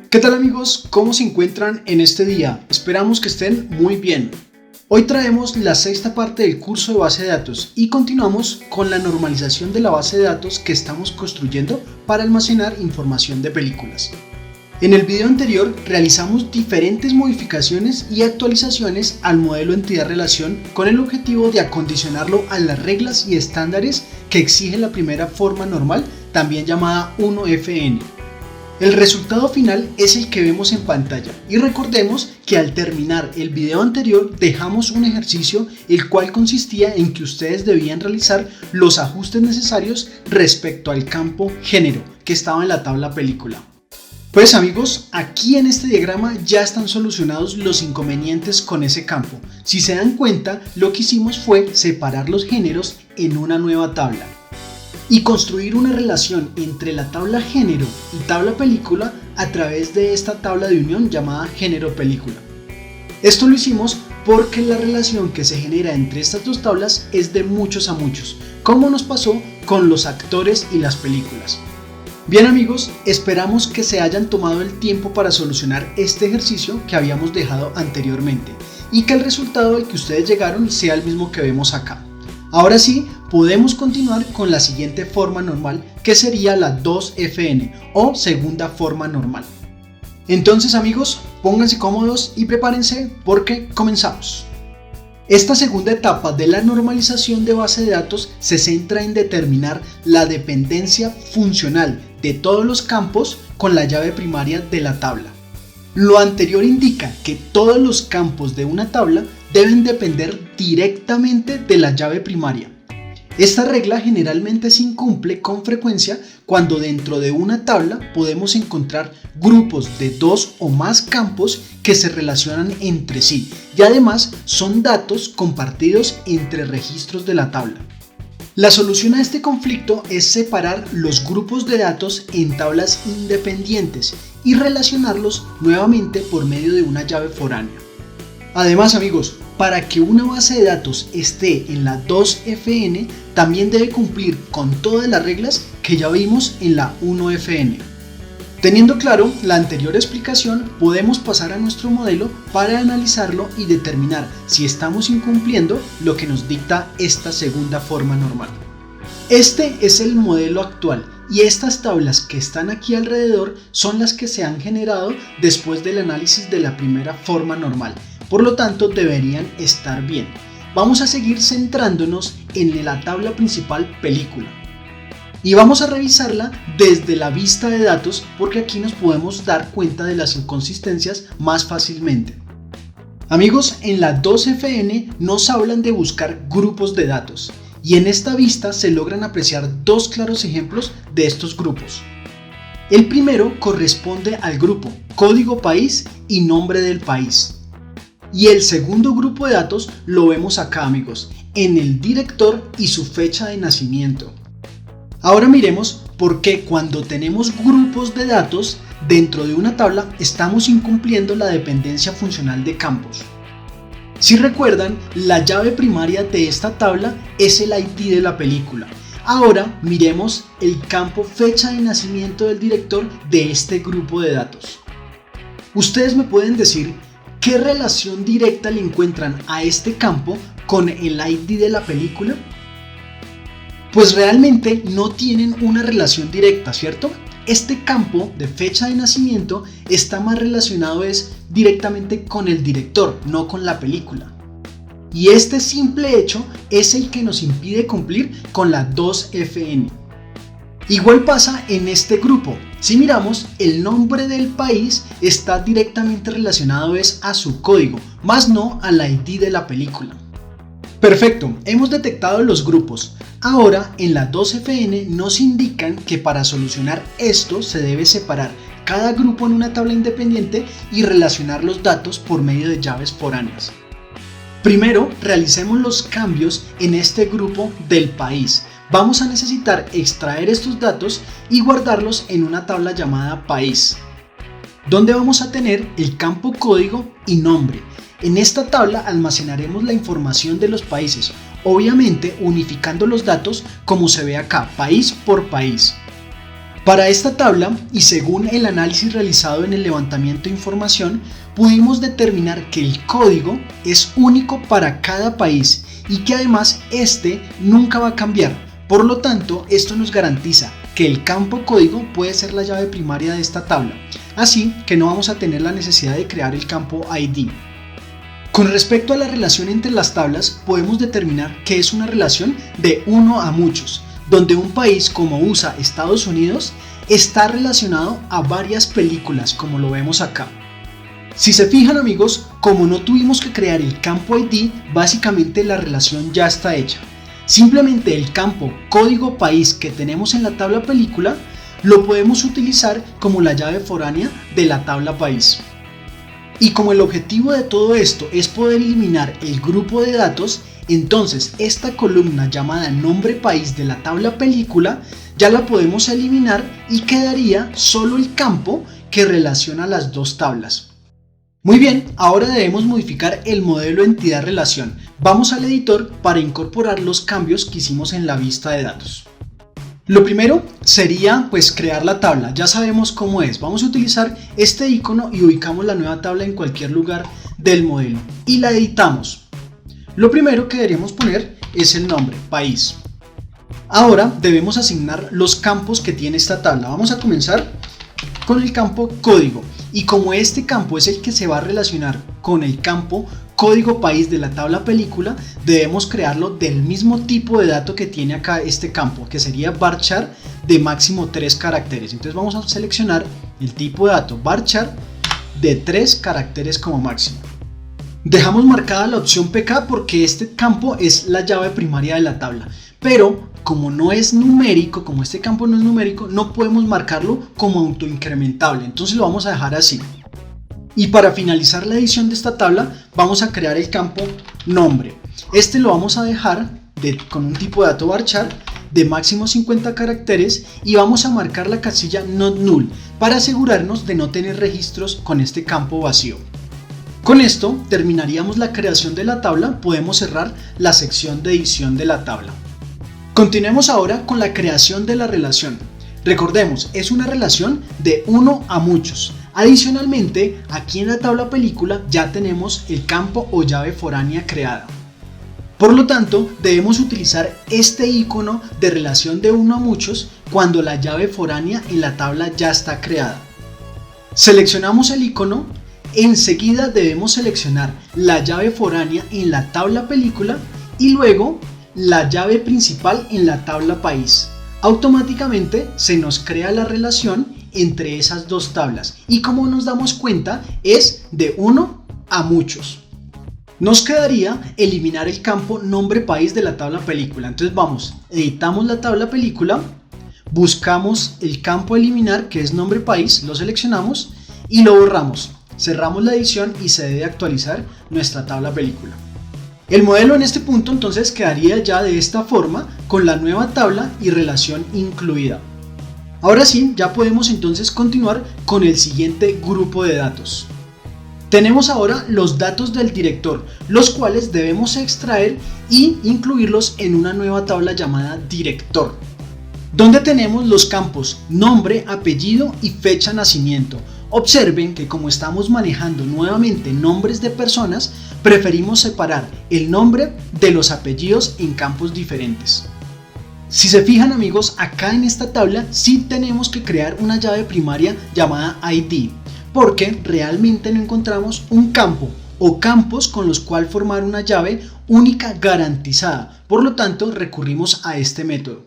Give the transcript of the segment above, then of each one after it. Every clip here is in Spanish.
¿Qué tal amigos? ¿Cómo se encuentran en este día? Esperamos que estén muy bien. Hoy traemos la sexta parte del curso de base de datos y continuamos con la normalización de la base de datos que estamos construyendo para almacenar información de películas. En el video anterior realizamos diferentes modificaciones y actualizaciones al modelo entidad-relación con el objetivo de acondicionarlo a las reglas y estándares que exige la primera forma normal, también llamada 1FN. El resultado final es el que vemos en pantalla y recordemos que al terminar el video anterior dejamos un ejercicio el cual consistía en que ustedes debían realizar los ajustes necesarios respecto al campo género que estaba en la tabla película. Pues amigos, aquí en este diagrama ya están solucionados los inconvenientes con ese campo. Si se dan cuenta, lo que hicimos fue separar los géneros en una nueva tabla y construir una relación entre la tabla género y tabla película a través de esta tabla de unión llamada género película. Esto lo hicimos porque la relación que se genera entre estas dos tablas es de muchos a muchos, como nos pasó con los actores y las películas. Bien amigos, esperamos que se hayan tomado el tiempo para solucionar este ejercicio que habíamos dejado anteriormente y que el resultado al que ustedes llegaron sea el mismo que vemos acá. Ahora sí, podemos continuar con la siguiente forma normal, que sería la 2FN o segunda forma normal. Entonces amigos, pónganse cómodos y prepárense porque comenzamos. Esta segunda etapa de la normalización de base de datos se centra en determinar la dependencia funcional de todos los campos con la llave primaria de la tabla. Lo anterior indica que todos los campos de una tabla deben depender directamente de la llave primaria. Esta regla generalmente se incumple con frecuencia cuando dentro de una tabla podemos encontrar grupos de dos o más campos que se relacionan entre sí y además son datos compartidos entre registros de la tabla. La solución a este conflicto es separar los grupos de datos en tablas independientes y relacionarlos nuevamente por medio de una llave foránea. Además amigos, para que una base de datos esté en la 2FN también debe cumplir con todas las reglas que ya vimos en la 1FN. Teniendo claro la anterior explicación, podemos pasar a nuestro modelo para analizarlo y determinar si estamos incumpliendo lo que nos dicta esta segunda forma normal. Este es el modelo actual y estas tablas que están aquí alrededor son las que se han generado después del análisis de la primera forma normal. Por lo tanto, deberían estar bien. Vamos a seguir centrándonos en la tabla principal película. Y vamos a revisarla desde la vista de datos porque aquí nos podemos dar cuenta de las inconsistencias más fácilmente. Amigos, en la 2FN nos hablan de buscar grupos de datos y en esta vista se logran apreciar dos claros ejemplos de estos grupos. El primero corresponde al grupo código país y nombre del país. Y el segundo grupo de datos lo vemos acá amigos, en el director y su fecha de nacimiento. Ahora miremos por qué cuando tenemos grupos de datos dentro de una tabla estamos incumpliendo la dependencia funcional de campos. Si recuerdan, la llave primaria de esta tabla es el ID de la película. Ahora miremos el campo fecha de nacimiento del director de este grupo de datos. Ustedes me pueden decir ¿qué relación directa le encuentran a este campo con el ID de la película? Pues realmente no tienen una relación directa, ¿cierto? Este campo de fecha de nacimiento está más relacionado directamente con el director, no con la película. Y este simple hecho es el que nos impide cumplir con la 2FN. Igual pasa en este grupo. Si miramos, el nombre del país está directamente relacionado a su código, más no al ID de la película. Perfecto, hemos detectado los grupos. Ahora en la 2FN nos indican que para solucionar esto se debe separar cada grupo en una tabla independiente y relacionar los datos por medio de llaves foráneas. Primero, realicemos los cambios en este grupo del país. Vamos a necesitar extraer estos datos y guardarlos en una tabla llamada país, donde vamos a tener el campo código y nombre. En esta tabla almacenaremos la información de los países, obviamente unificando los datos como se ve acá, país por país. Para esta tabla, y según el análisis realizado en el levantamiento de información, pudimos determinar que el código es único para cada país y que además este nunca va a cambiar. Por lo tanto, esto nos garantiza que el campo código puede ser la llave primaria de esta tabla, así que no vamos a tener la necesidad de crear el campo ID. Con respecto a la relación entre las tablas, podemos determinar que es una relación de uno a muchos, donde un país como USA, Estados Unidos, está relacionado a varias películas, como lo vemos acá. Si se fijan, amigos, como no tuvimos que crear el campo ID, básicamente la relación ya está hecha. Simplemente el campo código país que tenemos en la tabla película lo podemos utilizar como la llave foránea de la tabla país. Y como el objetivo de todo esto es poder eliminar el grupo de datos, entonces esta columna llamada nombre país de la tabla película ya la podemos eliminar y quedaría solo el campo que relaciona las dos tablas. Muy bien, ahora debemos modificar el modelo entidad relación. Vamos al editor para incorporar los cambios que hicimos en la vista de datos. Lo primero sería crear la tabla. Ya sabemos cómo es. Vamos a utilizar este icono y ubicamos la nueva tabla en cualquier lugar del modelo y la editamos. Lo primero que deberíamos poner es el nombre, país. Ahora debemos asignar los campos que tiene esta tabla. Vamos a comenzar con el campo código. Y como este campo es el que se va a relacionar con el campo código país de la tabla película, debemos crearlo del mismo tipo de dato que tiene acá este campo, que sería varchar de máximo 3 caracteres. Entonces vamos a seleccionar el tipo de dato varchar de 3 caracteres como máximo. Dejamos marcada la opción PK porque este campo es la llave primaria de la tabla, pero como no es numérico, como este campo no es numérico, no podemos marcarlo como autoincrementable, entonces lo vamos a dejar así. Y para finalizar la edición de esta tabla vamos a crear el campo nombre. Este lo vamos a dejar con un tipo de dato varchar de máximo 50 caracteres y vamos a marcar la casilla not null para asegurarnos de no tener registros con este campo vacío. Con esto terminaríamos la creación de la tabla, podemos cerrar la sección de edición de la tabla. Continuemos ahora con la creación de la relación. Recordemos, es una relación de uno a muchos. Adicionalmente, aquí en la tabla película ya tenemos el campo o llave foránea creada. Por lo tanto, debemos utilizar este icono de relación de uno a muchos cuando la llave foránea en la tabla ya está creada. Seleccionamos el icono. Enseguida debemos seleccionar la llave foránea en la tabla película y luego la llave principal en la tabla país. Automáticamente se nos crea la relación entre esas dos tablas y como nos damos cuenta es de uno a muchos. Nos quedaría eliminar el campo nombre país de la tabla película. Entonces editamos la tabla película, buscamos el campo eliminar que es nombre país, lo seleccionamos y lo borramos. Cerramos la edición y se debe actualizar nuestra tabla película. El modelo en este punto entonces quedaría ya de esta forma con la nueva tabla y relación incluida. Ahora sí, ya podemos entonces continuar con el siguiente grupo de datos. Tenemos ahora los datos del director, los cuales debemos extraer y incluirlos en una nueva tabla llamada director, donde tenemos los campos nombre, apellido y fecha de nacimiento. Observen que como estamos manejando nuevamente nombres de personas, preferimos separar el nombre de los apellidos en campos diferentes. Si se fijan, amigos, acá en esta tabla sí tenemos que crear una llave primaria llamada ID, porque realmente no encontramos un campo o campos con los cuales formar una llave única garantizada. Por lo tanto, recurrimos a este método.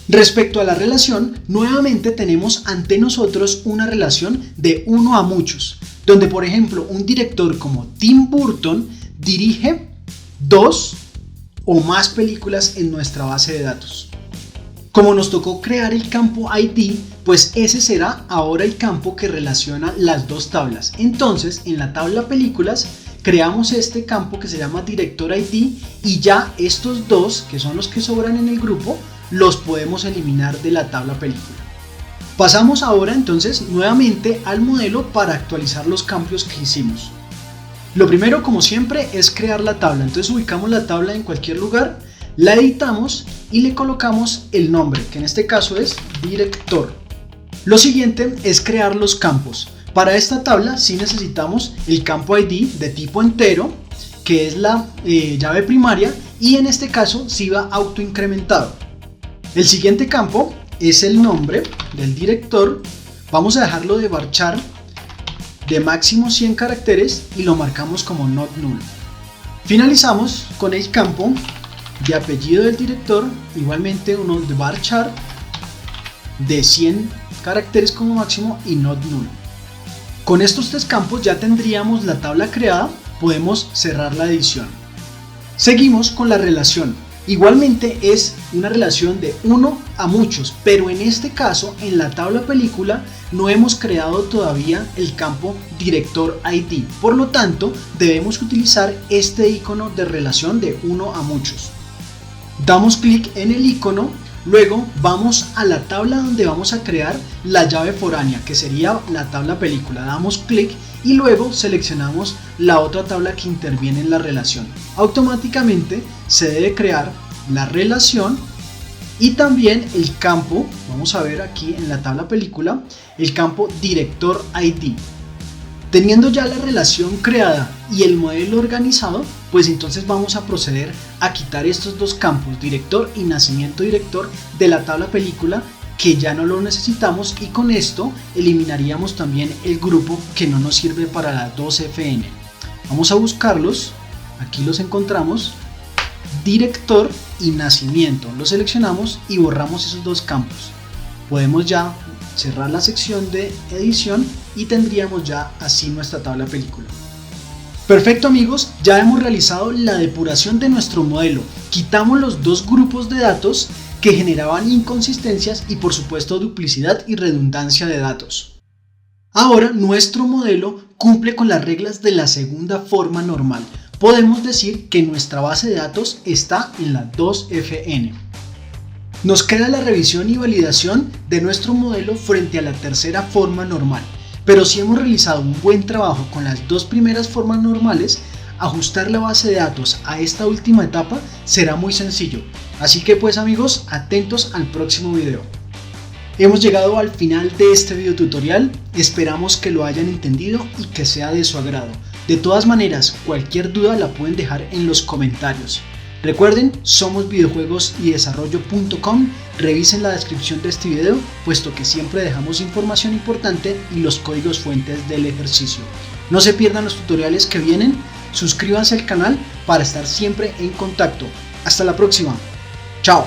Respecto a la relación, nuevamente tenemos ante nosotros una relación de uno a muchos, donde por ejemplo un director como Tim Burton dirige 2 o más películas en nuestra base de datos. Como nos tocó crear el campo ID, pues ese será ahora el campo que relaciona las dos tablas. Entonces en la tabla películas creamos este campo que se llama director ID y ya estos dos, que son los que sobran en el grupo, los podemos eliminar de la tabla película. Pasamos ahora entonces nuevamente al modelo para actualizar los cambios que hicimos. Lo primero, como siempre, es crear la tabla. Entonces ubicamos la tabla en cualquier lugar, la editamos y le colocamos el nombre, que en este caso es director. Lo siguiente es crear los campos. Para esta tabla sí necesitamos el campo ID de tipo entero, que es la llave primaria, y en este caso sí va autoincrementado. El siguiente campo es el nombre del director. Vamos a dejarlo de varchar de máximo 100 caracteres y lo marcamos como not null. Finalizamos con el campo de apellido del director, igualmente uno de varchar de 100 caracteres como máximo y not null. Con estos tres campos ya tendríamos la tabla creada, podemos cerrar la edición. Seguimos con la relación. Igualmente es una relación de uno a muchos, pero en este caso en la tabla película no hemos creado todavía el campo director ID, por lo tanto debemos utilizar este icono de relación de uno a muchos. Damos clic en el icono, luego vamos a la tabla donde vamos a crear la llave foránea, que sería la tabla película. Damos clic y luego seleccionamos la otra tabla que interviene en la relación. Automáticamente se debe crear la relación y también el campo, vamos a ver aquí en la tabla película, el campo director ID. Teniendo ya la relación creada y el modelo organizado, pues entonces vamos a proceder a quitar estos dos campos, director y nacimiento director, de la tabla película, que ya no lo necesitamos, y con esto eliminaríamos también el grupo que no nos sirve para la 2FN. Vamos a buscarlos, aquí los encontramos, director y nacimiento, lo seleccionamos y borramos esos dos campos. Podemos ya cerrar la sección de edición y tendríamos ya así nuestra tabla película. Perfecto amigos, ya hemos realizado la depuración de nuestro modelo, quitamos los dos grupos de datos que generaban inconsistencias y por supuesto duplicidad y redundancia de datos. Ahora nuestro modelo cumple con las reglas de la segunda forma normal. Podemos decir que nuestra base de datos está en la 2FN. Nos queda la revisión y validación de nuestro modelo frente a la tercera forma normal. Pero si hemos realizado un buen trabajo con las dos primeras formas normales, ajustar la base de datos a esta última etapa será muy sencillo. Así que pues amigos, atentos al próximo video. Hemos llegado al final de este video tutorial, esperamos que lo hayan entendido y que sea de su agrado. De todas maneras, cualquier duda la pueden dejar en los comentarios. Recuerden, somos videojuegosyDesarrollo.com, revisen la descripción de este video, puesto que siempre dejamos información importante y los códigos fuentes del ejercicio. No se pierdan los tutoriales que vienen, suscríbanse al canal para estar siempre en contacto. Hasta la próxima, chao.